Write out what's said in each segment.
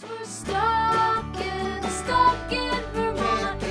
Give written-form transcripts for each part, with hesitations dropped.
We're stuck in Vermont.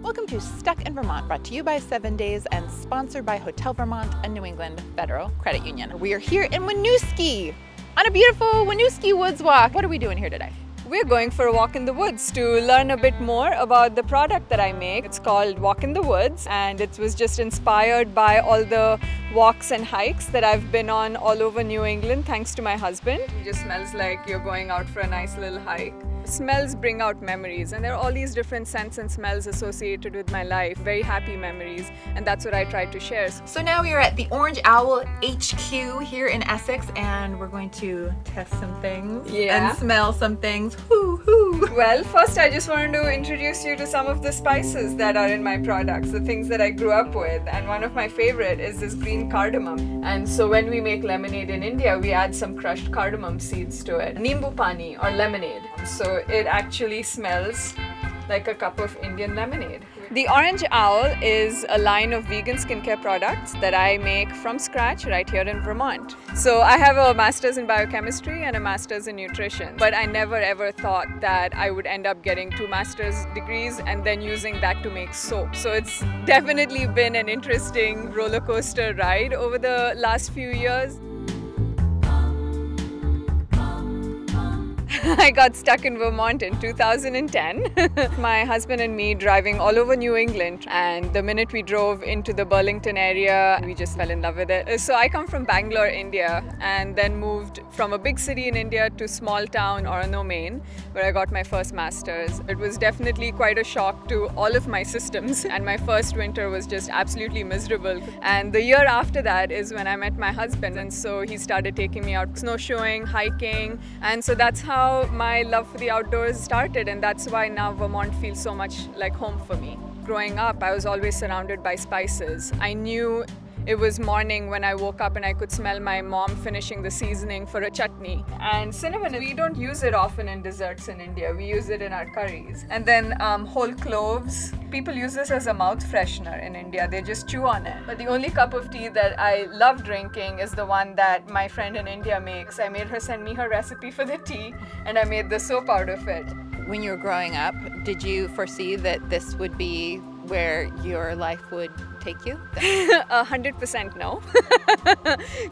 Welcome to Stuck in Vermont, brought to you by 7 Days and sponsored by Hotel Vermont and New England Federal Credit Union. We are here in Winooski on a beautiful Winooski Woods Walk. What are we doing here today? We're going for a walk in the woods to learn a bit more about the product that I make. It's called Walk in the Woods, and it was just inspired by all the walks and hikes that I've been on all over New England thanks to my husband. It just smells like you're going out for a nice little hike. Smells bring out memories, and there are all these different scents and smells associated with my life, very happy memories, and that's what I tried to share. So now we are at the Orange Owl HQ here in Essex, and we're going to test some things and smell some things. Hoo hoo! Well, first I just wanted to introduce you to some of the spices that are in my products, the things that I grew up with, and one of my favorite is this green cardamom. And so when we make lemonade in India, we add some crushed cardamom seeds to it. Nimbu pani or lemonade. So it actually smells like a cup of Indian lemonade. The Orange Owl is a line of vegan skincare products that I make from scratch right here in Vermont. So I have a master's in biochemistry and a master's in nutrition, but I never ever thought that I would end up getting 2 master's degrees and then using that to make soap. So it's definitely been an interesting roller coaster ride over the last few years. I got stuck in Vermont in 2010. My husband and me driving all over New England, and the minute we drove into the Burlington area, we just fell in love with it. So I come from Bangalore, India, and then moved from a big city in India to small town Orono, Maine, where I got my first master's. It was definitely quite a shock to all of my systems, and my first winter was just absolutely miserable. And the year after that is when I met my husband, and so he started taking me out snowshoeing, hiking, and so that's how my love for the outdoors started, and that's why now Vermont feels so much like home for me. Growing up, I was always surrounded by spices. I knew it was morning when I woke up and I could smell my mom finishing the seasoning for a chutney. And cinnamon, we don't use it often in desserts in India. We use it in our curries. And then whole cloves. People use this as a mouth freshener in India. They just chew on it. But the only cup of tea that I love drinking is the one that my friend in India makes. I made her send me her recipe for the tea, and I made the soap out of it. When you were growing up, did you foresee that this would be where your life would take you? 100% no.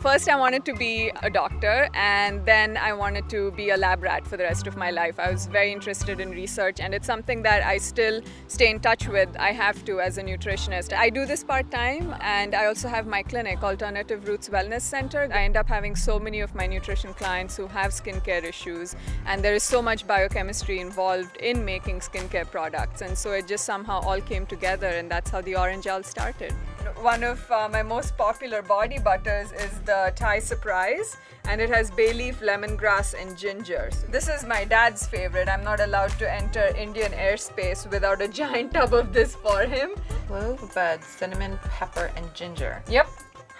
First I wanted to be a doctor, and then I wanted to be a lab rat for the rest of my life. I was very interested in research, and it's something that I still stay in touch with. I have to as a nutritionist. I do this part-time, and I also have my clinic, Alternative Roots Wellness Center. I end up having so many of my nutrition clients who have skincare issues, and there is so much biochemistry involved in making skincare products, and so it just somehow all came together, and that's how the Orange Owl started. One of my most popular body butters is the Thai Surprise, and it has bay leaf, lemongrass and ginger. So this is my dad's favorite. I'm not allowed to enter Indian airspace without a giant tub of this for him. Clove, buds, cinnamon, pepper, and ginger. Yep.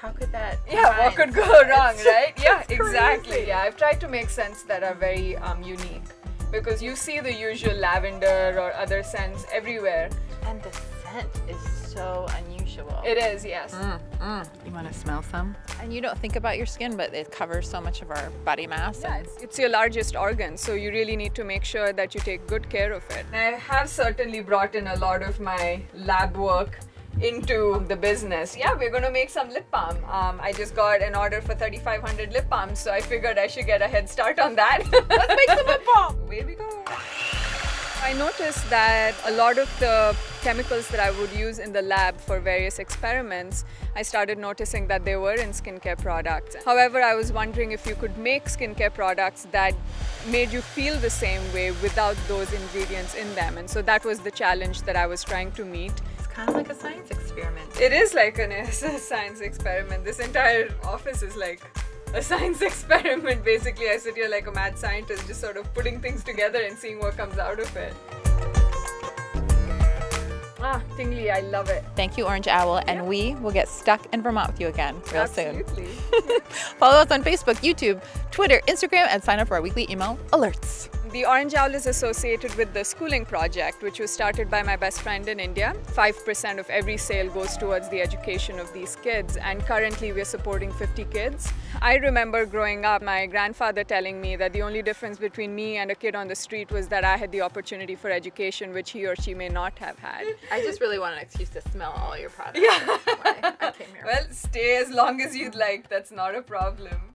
How could that? Yeah, what could go wrong, right? Yeah, exactly. Yeah, I've tried to make scents that are very unique, because you see the usual lavender or other scents everywhere. And the scent is so unusual. It is, yes. You want to smell some? And you don't think about your skin, but it covers so much of our body mass. Yeah, it's your largest organ, so you really need to make sure that you take good care of it. I have certainly brought in a lot of my lab work into the business. Yeah, we're going to make some lip balm. I just got an order for 3,500 lip balms, so I figured I should get a head start on that. Let's make some lip balm! Away we go. I noticed that a lot of the chemicals that I would use in the lab for various experiments, I started noticing that they were in skincare products. However, I was wondering if you could make skincare products that made you feel the same way without those ingredients in them. And so that was the challenge that I was trying to meet. It's kind of like a science experiment. It is like a science experiment. This entire office is like a science experiment. Basically, I sit here like a mad scientist, just sort of putting things together and seeing what comes out of it. Ah, tingly, I love it. Thank you, Orange Owl, and we will get stuck in Vermont with you again real Absolutely. soon. Follow us on Facebook, YouTube, Twitter, Instagram, and sign up for our weekly email alerts. The Orange Owl is associated with the schooling project, which was started by my best friend in India. 5% of every sale goes towards the education of these kids, and currently we're supporting 50 kids. I remember growing up, my grandfather telling me that the only difference between me and a kid on the street was that I had the opportunity for education, which he or she may not have had. I just really want an excuse to smell all your products. Yeah. That's why I came here. Well, stay as long as you'd like. That's not a problem.